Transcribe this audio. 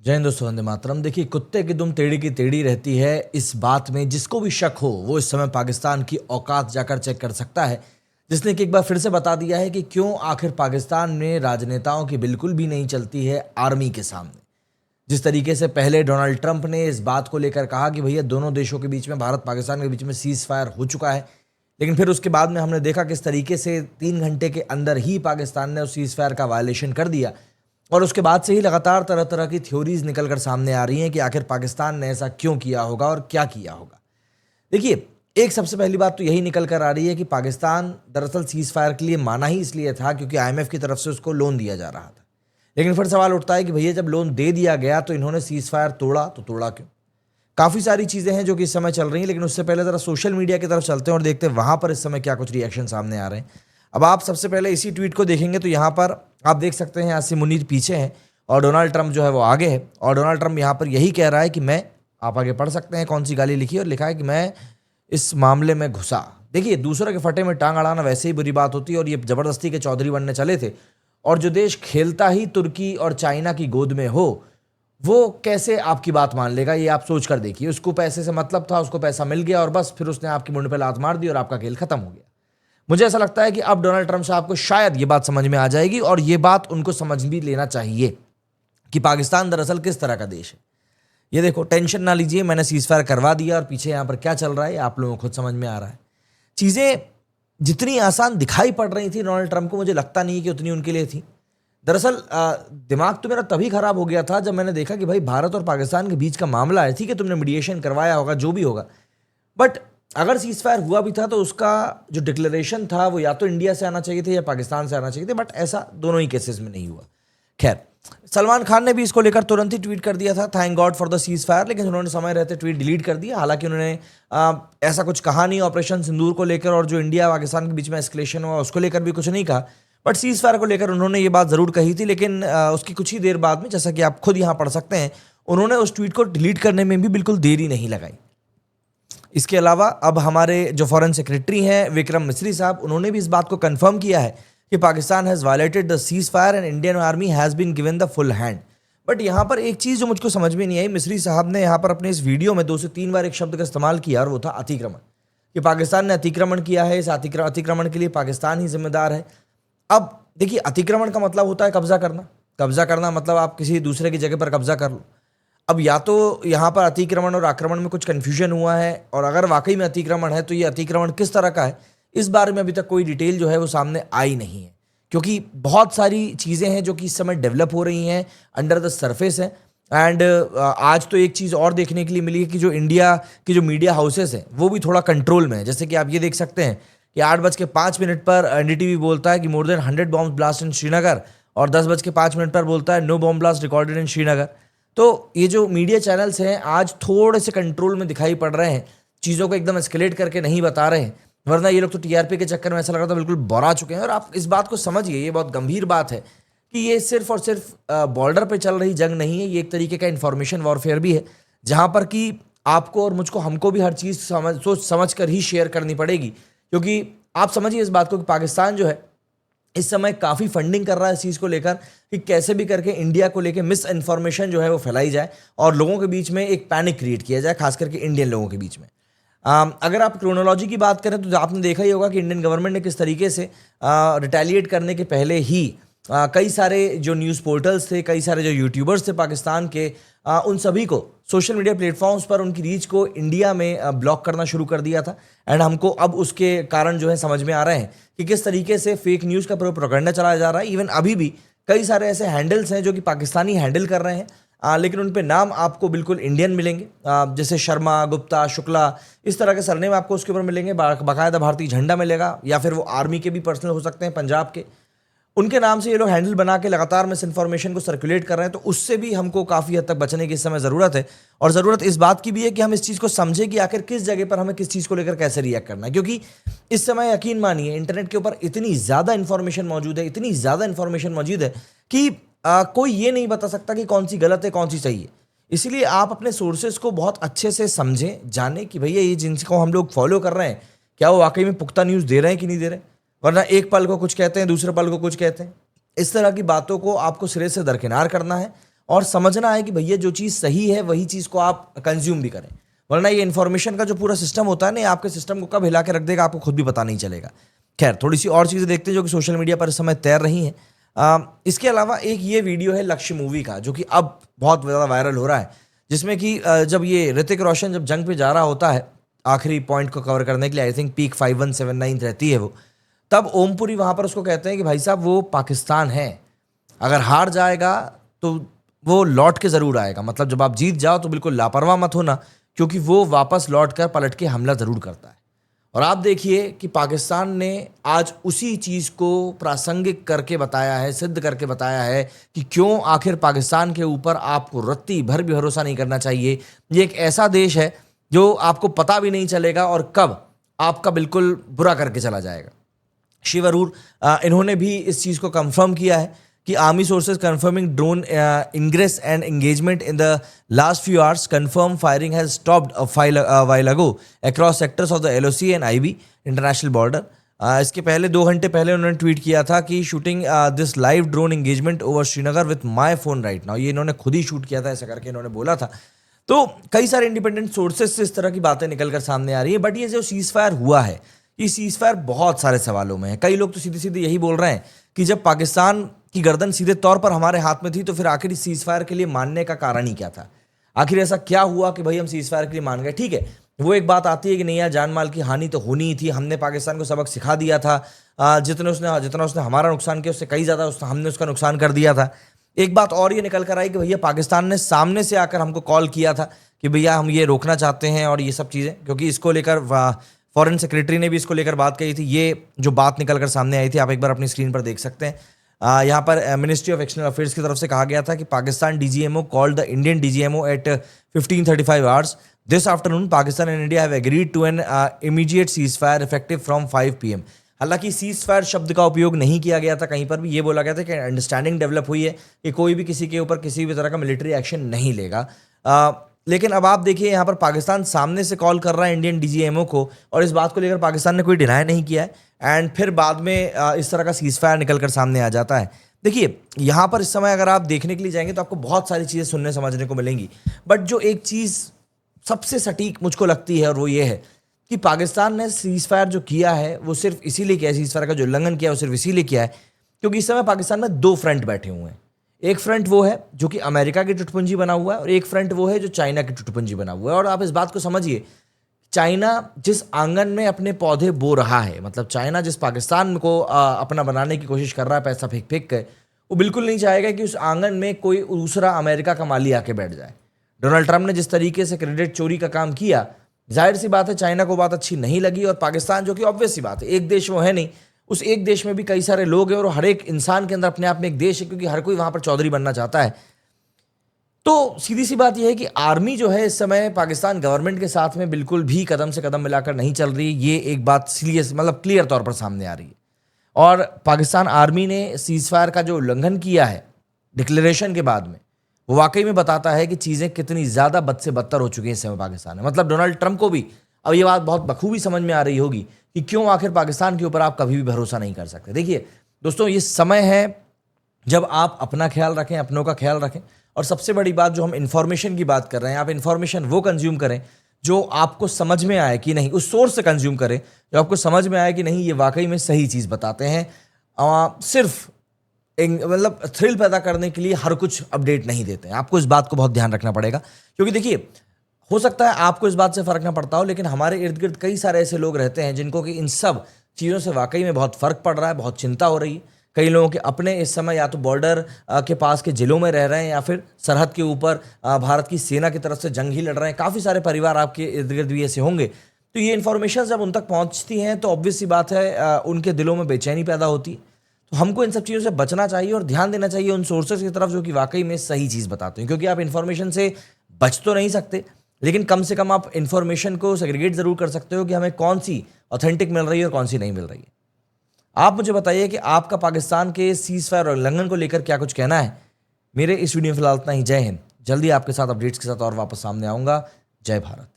जय हिंद दोस्तों, वंदे मातरम। देखिए, कुत्ते की दुम टेढ़ी की टेढ़ी रहती है। इस बात में जिसको भी शक हो वो इस समय पाकिस्तान की औकात जाकर चेक कर सकता है, जिसने कि एक बार फिर से बता दिया है कि क्यों आखिर पाकिस्तान में राजनेताओं की बिल्कुल भी नहीं चलती है आर्मी के सामने। जिस तरीके से पहले डोनाल्ड ट्रंप ने इस बात को लेकर कहा कि भैया दोनों देशों के बीच में, भारत पाकिस्तान के बीच में सीज फायर हो चुका है, लेकिन फिर उसके बाद में हमने देखा किस तरीके से 3 घंटे के अंदर ही पाकिस्तान ने उस सीज फायर का वायलेशन कर दिया। और उसके बाद से ही लगातार तरह तरह की थ्योरीज निकल कर सामने आ रही हैं कि आखिर पाकिस्तान ने ऐसा क्यों किया होगा और क्या किया होगा। देखिए, एक सबसे पहली बात तो यही निकल कर आ रही है कि पाकिस्तान दरअसल सीज फायर के लिए माना ही इसलिए था क्योंकि आईएमएफ की तरफ से उसको लोन दिया जा रहा था। लेकिन फिर सवाल उठता है कि भैया जब लोन दे दिया गया तो इन्होंने सीज फायर तोड़ा तो तोड़ा क्यों। काफ़ी सारी चीज़ें हैं जो कि इस समय चल रही हैं, लेकिन उससे पहले ज़रा सोशल मीडिया की तरफ चलते हैं और देखते हैं वहाँ पर इस समय क्या कुछ रिएक्शन सामने आ रहे हैं। अब आप सबसे पहले इसी ट्वीट को देखेंगे तो यहाँ पर आप देख सकते हैं आसिम मुनीर पीछे हैं और डोनाल्ड ट्रंप जो है वो आगे है। और डोनाल्ड ट्रंप यहाँ पर यही कह रहा है कि मैं, आप आगे पढ़ सकते हैं कौन सी गाली लिखी और लिखा है कि मैं इस मामले में घुसा। देखिए, दूसरों के फटे में टांग अड़ाना वैसे ही बुरी बात होती है और ये ज़बरदस्ती के चौधरी बनने चले थे। और जो देश खेलता ही तुर्की और चाइना की गोद में हो, वो कैसे आपकी बात मान लेगा, ये आप सोच कर देखिए। उसको पैसे से मतलब था, उसको पैसा मिल गया और बस फिर उसने आपकी मुंड पे लात मार दी और आपका खेल खत्म हो गया। मुझे ऐसा लगता है कि अब डोनाल्ड ट्रंप साहब को शायद ये बात समझ में आ जाएगी और ये बात उनको समझ भी लेना चाहिए कि पाकिस्तान दरअसल किस तरह का देश है। ये देखो, टेंशन ना लीजिए, मैंने सीज फायर करवा दिया और पीछे यहाँ पर क्या चल रहा है आप लोगों को खुद समझ में आ रहा है। चीज़ें जितनी आसान दिखाई पड़ रही थी डोनाल्ड ट्रंप को, मुझे लगता नहीं कि उतनी उनके लिए थी। दरअसल दिमाग तो मेरा तभी खराब हो गया था जब मैंने देखा कि भाई भारत और पाकिस्तान के बीच का मामला है। ठीक है, तुमने मीडिएशन करवाया होगा, जो भी होगा, बट अगर सीज फायर हुआ भी था तो उसका जो डिक्लेरेशन था वो या तो इंडिया से आना चाहिए थे या पाकिस्तान से आना चाहिए थे, बट ऐसा दोनों ही केसेस में नहीं हुआ। खैर, सलमान खान ने भी इसको लेकर तुरंत ही ट्वीट कर दिया था, thank God for the cease fire, लेकिन उन्होंने समय रहते ट्वीट डिलीट कर दिया। हालांकि उन्होंने ऐसा कुछ कहा नहीं ऑपरेशन सिंदूर को लेकर और जो इंडिया पाकिस्तान के बीच में एस्केलेशन हुआ उसको लेकर भी कुछ नहीं कहा, बट सीज फायर को लेकर उन्होंने ये बात ज़रूर कही थी। लेकिन उसकी कुछ ही देर बाद में, जैसा कि आप खुद यहाँ पढ़ सकते हैं, उन्होंने उस ट्वीट को डिलीट करने में भी बिल्कुल देरी नहीं लगाई। इसके अलावा अब हमारे जो फॉरेन सेक्रेटरी हैं विक्रम मिस्री साहब, उन्होंने भी इस बात को कंफर्म किया है कि Pakistan has violated the ceasefire and Indian army has been given the full hand. But यहाँ पर एक चीज़ जो मुझको समझ में नहीं आई, मिस्री साहब ने यहाँ पर अपने इस वीडियो में 2 से 3 बार एक शब्द का इस्तेमाल किया और वो था अतिक्रमण, कि पाकिस्तान ने अतिक्रमण किया है, इस अतिक्रमण के लिए पाकिस्तान ही जिम्मेदार है। अब देखिए, अतिक्रमण का मतलब होता है कब्जा करना। कब्जा करना मतलब आप किसी दूसरे की जगह पर कब्जा कर लो। अब या तो यहाँ पर अतिक्रमण और आक्रमण में कुछ कन्फ्यूजन हुआ है, और अगर वाकई में अतिक्रमण है तो ये अतिक्रमण किस तरह का है, इस बारे में अभी तक कोई डिटेल जो है वो सामने आई नहीं है, क्योंकि बहुत सारी चीज़ें हैं जो कि इस समय डेवलप हो रही हैं, अंडर द सरफेस है। एंड आज तो एक चीज़ और देखने के लिए मिली है कि जो इंडिया की जो मीडिया हाउसेस हैं वो भी थोड़ा कंट्रोल में है। जैसे कि आप ये देख सकते हैं कि 8:05 पर एनडीटीवी बोलता है कि more than 100 bomb blast in Srinagar, और 10:05 पर बोलता है no bomb blast recorded in Srinagar. तो ये जो मीडिया चैनल्स हैं आज थोड़े से कंट्रोल में दिखाई पड़ रहे हैं, चीज़ों को एकदम एस्केलेट करके नहीं बता रहे हैं, वरना ये लोग तो टीआरपी के चक्कर में ऐसा लग रहा था बिल्कुल बौरा चुके हैं। और आप इस बात को समझिए, ये बहुत गंभीर बात है कि ये सिर्फ और सिर्फ बॉर्डर पे चल रही जंग नहीं है, ये एक तरीके का इन्फॉर्मेशन वॉरफेयर भी है, जहाँ पर कि आपको और मुझको, हमको भी हर चीज़ सोच समझ कर ही शेयर करनी पड़ेगी। क्योंकि आप समझिए इस बात को कि पाकिस्तान जो है इस समय काफ़ी फंडिंग कर रहा है इस चीज़ को लेकर कि कैसे भी करके इंडिया को लेकर मिस इन्फॉर्मेशन जो है वो फैलाई जाए और लोगों के बीच में एक पैनिक क्रिएट किया जाए, खास करके इंडियन लोगों के बीच में। अगर आप क्रोनोलॉजी की बात करें तो आपने देखा ही होगा कि इंडियन गवर्नमेंट ने किस तरीके से रिटेलिएट करने के पहले ही कई सारे जो न्यूज़ पोर्टल्स थे, कई सारे जो यूट्यूबर्स थे पाकिस्तान के, उन सभी को सोशल मीडिया प्लेटफॉर्म्स पर उनकी रीच को इंडिया में ब्लॉक करना शुरू कर दिया था। एंड हमको अब उसके कारण जो है समझ में आ रहे हैं कि किस तरीके से फेक न्यूज़ का प्रोपेगेंडा चलाया जा रहा है। इवन अभी भी कई सारे ऐसे हैंडल्स हैं जो कि पाकिस्तानी हैंडल कर रहे हैं, लेकिन उन पे नाम आपको बिल्कुल इंडियन मिलेंगे, जैसे शर्मा, गुप्ता, शुक्ला, इस तरह के सरनेम आपको उसके ऊपर मिलेंगे। बाकायदा भारतीय झंडा मिलेगा, या फिर वो आर्मी के भी पर्सनल हो सकते हैं, पंजाब के, उनके नाम से ये लोग हैंडल बना के लगातार मिस इन्फॉर्मेशन को सर्कुलेट कर रहे हैं। तो उससे भी हमको काफ़ी हद तक बचने की इस समय ज़रूरत है। और ज़रूरत इस बात की भी है कि हम इस चीज़ को समझें कि आखिर किस जगह पर हमें किस चीज़ को लेकर कैसे रिएक्ट करना है, क्योंकि इस समय यकीन मानिए इंटरनेट के ऊपर इतनी ज़्यादा इन्फॉर्मेशन मौजूद है, इतनी ज़्यादा इन्फॉर्मेशन मौजूद है कि कोई ये नहीं बता सकता कि कौन सी गलत है, कौन सी सही है। इसीलिए आप अपने सोर्सेज को बहुत अच्छे से समझें, जानें कि भैया ये जिनको हम लोग फॉलो कर रहे हैं क्या वो वाकई में पुख्ता न्यूज़ दे रहे हैं कि नहीं दे रहे, वरना एक पल को कुछ कहते हैं, दूसरे पल को कुछ कहते हैं। इस तरह की बातों को आपको सिरे से दरकिनार करना है और समझना है कि भैया जो चीज़ सही है वही चीज़ को आप कंज्यूम भी करें, वरना ये इन्फॉर्मेशन का जो पूरा सिस्टम होता है ना, ये आपके सिस्टम को कब हिला के रख देगा आपको खुद भी पता नहीं चलेगा। खैर, थोड़ी सी और चीज़ें देखते हैं जो कि सोशल मीडिया पर इस समय तैर रही हैं। इसके अलावा एक ये वीडियो है लक्ष्य मूवी का, जो कि अब बहुत ज़्यादा वायरल हो रहा है, जिसमें कि जब ये ऋतिक रोशन जब जंग पे जा रहा होता है आखिरी पॉइंट को कवर करने के लिए, आई थिंक पीक 5179 रहती है वो, तब ओमपुरी वहाँ पर उसको कहते हैं कि भाई साहब वो पाकिस्तान है, अगर हार जाएगा तो वो लौट के ज़रूर आएगा, मतलब जब आप जीत जाओ तो बिल्कुल लापरवाह मत होना, क्योंकि वो वापस लौट कर पलट के हमला ज़रूर करता है। और आप देखिए कि पाकिस्तान ने आज उसी चीज़ को प्रासंगिक करके बताया है, सिद्ध करके बताया है कि क्यों आखिर पाकिस्तान के ऊपर आपको रत्ती भर भी भरोसा नहीं करना चाहिए। ये एक ऐसा देश है जो आपको पता भी नहीं चलेगा और कब आपका बिल्कुल बुरा करके चला जाएगा। शिव अरूर इन्होंने भी इस चीज़ को कंफर्म किया है कि army sources confirming drone ingress and engagement in the last few hours, confirm firing has stopped while ago across sectors of the LOC and IB international border. इसके पहले 2 घंटे पहले उन्होंने ट्वीट किया था कि shooting this live drone engagement over Srinagar with my phone right now. ये इन्होंने खुद ही शूट किया था, ऐसा करके इन्होंने बोला था। तो कई सारे इंडिपेंडेंट सोर्सेज से इस तरह की बातें निकलकर सामने आ रही है। बट ये जो सीज फायर हुआ है, ये सीज फायर बहुत सारे सवालों में है। कई लोग तो सीधे सीधे यही बोल रहे हैं कि जब पाकिस्तान की गर्दन सीधे तौर पर हमारे हाथ में थी तो फिर आखिर इस सीज फायर के लिए मानने का कारण ही क्या था? आखिर ऐसा क्या हुआ कि भाई हम सीज फायर के लिए मान गए? ठीक है, वो एक बात आती है कि नहीं यार, जान माल की हानि तो होनी ही थी, हमने पाकिस्तान को सबक सिखा दिया था। जितना उसने हमारा नुकसान किया उससे कई ज़्यादा हमने उसका नुकसान कर दिया था। एक बात और ये निकल कर आई कि भैया पाकिस्तान ने सामने से आकर हमको कॉल किया था कि भैया हम ये रोकना चाहते हैं और ये सब चीज़ें, क्योंकि इसको लेकर फॉरेन सेक्रेटरी ने भी इसको लेकर बात कही थी। ये जो बात निकल कर सामने आई थी आप एक बार अपनी स्क्रीन पर देख सकते हैं। यहाँ पर मिनिस्ट्री ऑफ एक्सटर्नल अफेयर्स की तरफ से कहा गया था कि Pakistan DGMO called the Indian DGMO at 15:35 hours this afternoon. Pakistan and India have agreed to an immediate ceasefire effective from 5 PM। हालांकि सीज फायर शब्द का उपयोग नहीं किया गया था कहीं पर भी। ये बोला गया था कि अंडरस्टैंडिंग डेवलप हुई है कि कोई भी किसी के ऊपर किसी भी तरह का मिलिट्री एक्शन नहीं लेगा। लेकिन अब आप देखिए यहाँ पर पाकिस्तान सामने से कॉल कर रहा है इंडियन DGMO को, और इस बात को लेकर पाकिस्तान ने कोई डिनाई नहीं किया है, एंड फिर बाद में इस तरह का सीज फायर निकल कर सामने आ जाता है। देखिए यहाँ पर इस समय अगर आप देखने के लिए जाएंगे तो आपको बहुत सारी चीज़ें सुनने समझने को मिलेंगी, बट जो एक चीज़ सबसे सटीक मुझको लगती है और वो ये है कि पाकिस्तान ने सीज फायर जो किया है वो सिर्फ इसीलिए किया है, सीज फायर का जो उल्लंघन किया है वो सिर्फ इसीलिए किया है क्योंकि इस समय पाकिस्तान में 2 फ्रंट बैठे हुए हैं। एक फ्रंट वो है जो कि अमेरिका की टुटपुंजी बना हुआ है और एक फ्रंट वो है जो चाइना की टुटपुंजी बना हुआ है। और आप इस बात को समझिए, चाइना जिस आंगन में अपने पौधे बो रहा है, मतलब चाइना जिस पाकिस्तान को अपना बनाने की कोशिश कर रहा है पैसा फेंक फेंक कर, वो बिल्कुल नहीं चाहेगा कि उस आंगन में कोई दूसरा अमेरिका का माली आके बैठ जाए। डोनाल्ड ट्रंप ने जिस तरीके से क्रेडिट चोरी का काम किया, जाहिर सी बात है चाइना को बात अच्छी नहीं लगी। और पाकिस्तान जो कि ऑब्वियस सी बात है, एक देश वो है नहीं, उस एक देश में भी कई सारे लोग हैं और हर एक इंसान के अंदर अपने आप में एक देश है, क्योंकि हर कोई वहां पर चौधरी बनना चाहता है। तो सीधी सी बात यह है कि आर्मी जो है इस समय पाकिस्तान गवर्नमेंट के साथ में बिल्कुल भी कदम से कदम मिलाकर नहीं चल रही। ये एक बात सीरियस मतलब क्लियर तौर पर सामने आ रही है। और पाकिस्तान आर्मी ने सीज फायर का जो उल्लंघन किया है डिक्लेरेशन के बाद में, वो वाकई में बताता है कि चीज़ें कितनी ज़्यादा बद से बदतर हो चुकी हैं इस समय पाकिस्तान में। मतलब डोनाल्ड ट्रंप को भी अब ये बात बहुत बखूबी समझ में आ रही होगी कि क्यों आखिर पाकिस्तान के ऊपर आप कभी भी भरोसा नहीं कर सकते। देखिए दोस्तों, ये समय है जब आप अपना ख्याल रखें, अपनों का ख्याल रखें, और सबसे बड़ी बात जो हम इन्फॉर्मेशन की बात कर रहे हैं, आप इन्फॉर्मेशन वो कंज्यूम करें जो आपको समझ में आए कि नहीं, उस सोर्स से कंज्यूम करें जो आपको समझ में आए कि नहीं ये वाकई में सही चीज़ बताते हैं। सिर्फ मतलब थ्रिल पैदा करने के लिए हर कुछ अपडेट नहीं देते हैं। आपको इस बात को बहुत ध्यान रखना पड़ेगा, क्योंकि देखिए हो सकता है आपको इस बात से फर्क ना पड़ता हो, लेकिन हमारे इर्द गिर्द कई सारे ऐसे लोग रहते हैं जिनको कि इन सब चीज़ों से वाकई में बहुत फ़र्क पड़ रहा है, बहुत चिंता हो रही है। कई लोगों के अपने इस समय या तो बॉर्डर के पास के जिलों में रह रहे हैं या फिर सरहद के ऊपर भारत की सेना की तरफ से जंग ही लड़ रहे हैं। काफ़ी सारे परिवार आपके इर्द गिर्द भी ऐसे होंगे। तो ये इन्फॉर्मेशन जब उन तक पहुँचती हैं तो ऑब्वियस सी बात है उनके दिलों में बेचैनी पैदा होती है। तो हमको इन सब चीज़ों से बचना चाहिए और ध्यान देना चाहिए उन सोर्सेज की तरफ जो कि वाकई में सही चीज़ बताते हैं, क्योंकि आप इन्फॉर्मेशन से बच तो नहीं सकते, लेकिन कम से कम आप इन्फॉर्मेशन को सेग्रीगेट ज़रूर कर सकते हो कि हमें कौन सी ऑथेंटिक मिल रही है और कौन सी नहीं मिल रही है। आप मुझे बताइए कि आपका पाकिस्तान के सीज फायर और उल्लंघन को लेकर क्या कुछ कहना है। मेरे इस वीडियो में फिलहाल इतना ही। जय हिंद। जल्दी आपके साथ अपडेट्स के साथ और वापस सामने आऊँगा। जय भारत।